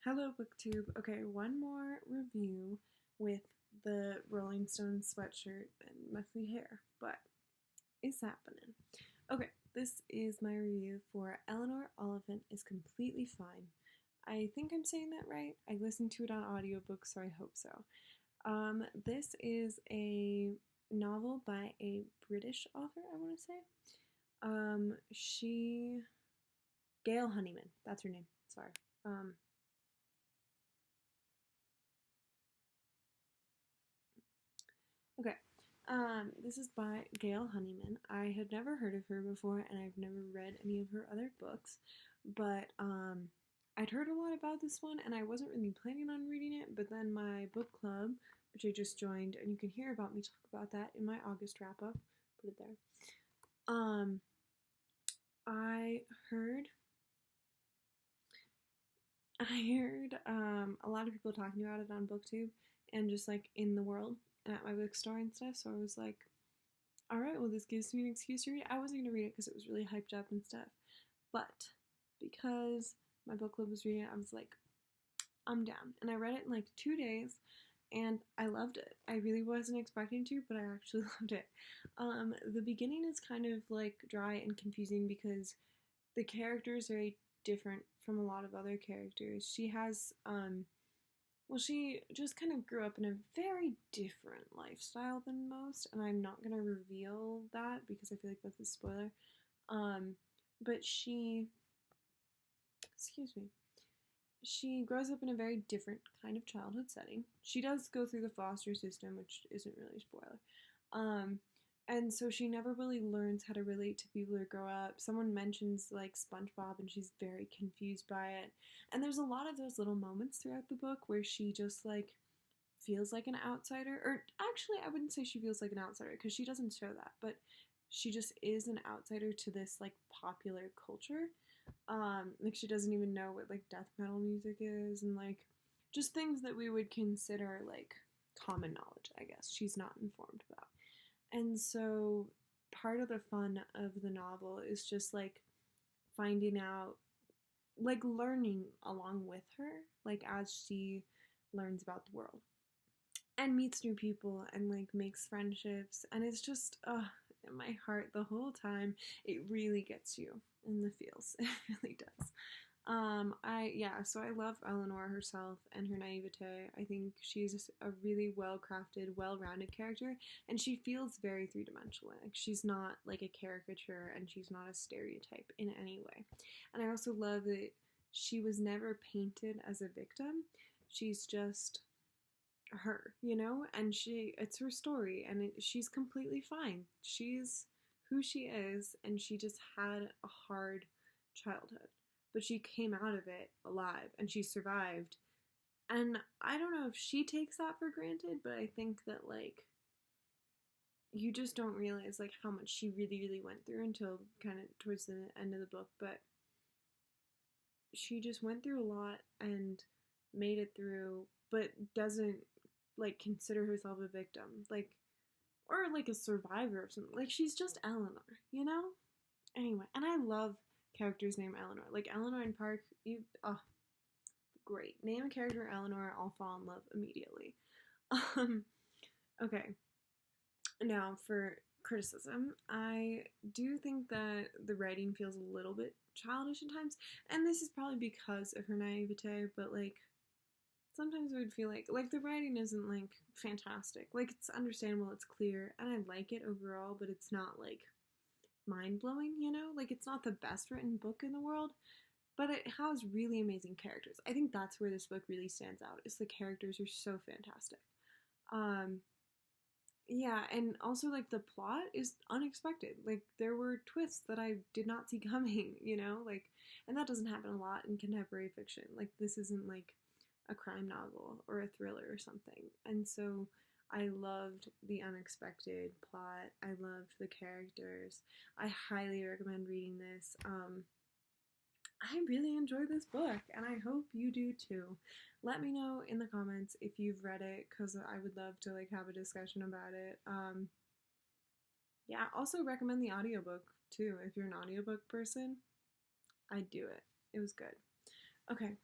Hello, BookTube. Okay, one more review with the Rolling Stones sweatshirt and messy hair, but it's happening. Okay, this is my review for Eleanor Oliphant is Completely Fine. I think I'm saying that right. I listened to it on audiobook, so I hope so. This is a novel by a British author, I want to say. Gail Honeyman, that's her name. Sorry. Okay. This is by Gail Honeyman. I had never heard of her before, and I've never read any of her other books, but I'd heard a lot about this one, and I wasn't really planning on reading it, but then my book club, which I just joined, and you can hear about me talk about that in my August wrap-up, put it there. I heard a lot of people talking about it on BookTube and just like in the world and at my bookstore and stuff. So I was like, all right, well, this gives me an excuse to read it. I wasn't going to read it because it was really hyped up and stuff. But because my book club was reading it, I was like, I'm down. And I read it in like 2 days and I loved it. I really wasn't expecting to, but I actually loved it. The beginning is kind of like dry and confusing because the character is very different from a lot of other characters. She has, she just kind of grew up in a very different lifestyle than most, and I'm not gonna reveal that because I feel like that's a spoiler. But excuse me, she grows up in a very different kind of childhood setting. She does go through the foster system, which isn't really a spoiler. And so she never really learns how to relate to people who grow up. Someone mentions like SpongeBob and she's very confused by it. And there's a lot of those little moments throughout the book where she just like feels like an outsider. Or actually, I wouldn't say she feels like an outsider because she doesn't show that, but she just is an outsider to this like popular culture. Like she doesn't even know what like death metal music is and like just things that we would consider like common knowledge, I guess. She's not informed about. And so part of the fun of the novel is just like finding out, like learning along with her, like as she learns about the world and meets new people and like makes friendships. And it's just, in my heart the whole time, it really gets you in the feels. It really does. So I love Eleanor herself and her naivete. I think she's a really well-crafted, well-rounded character, and she feels very three-dimensional. Like she's not like a caricature, and she's not a stereotype in any way. And I also love that she was never painted as a victim. She's just her, and it's her story, and she's completely fine. She's who she is, and she just had a hard childhood, but she came out of it alive and she survived. And I don't know if she takes that for granted, but I think that like you just don't realize like how much she really, really went through until kind of towards the end of the book. But she just went through a lot and made it through, but doesn't like consider herself a victim, like, or like a survivor of something. Like she's just Eleanor, Anyway, and I love characters named Eleanor. Like Eleanor and Park, great. Name a character Eleanor, I'll fall in love immediately. Okay. Now for criticism, I do think that the writing feels a little bit childish at times, and this is probably because of her naivete, but like sometimes I would feel like the writing isn't like fantastic. Like it's understandable, it's clear, and I like it overall, but it's not like mind-blowing, like it's not the best written book in the world, but it has really amazing characters. I think that's where this book really stands out, is the characters are so fantastic. Yeah, and also like the plot is unexpected. Like there were twists that I did not see coming, like, and that doesn't happen a lot in contemporary fiction. Like this isn't like a crime novel or a thriller or something. And so I loved the unexpected plot. I loved the characters. I highly recommend reading this. I really enjoyed this book, and I hope you do too. Let me know in the comments if you've read it, because I would love to like have a discussion about it. Yeah, also recommend the audiobook too. If you're an audiobook person, I'd do it. It was good. Okay,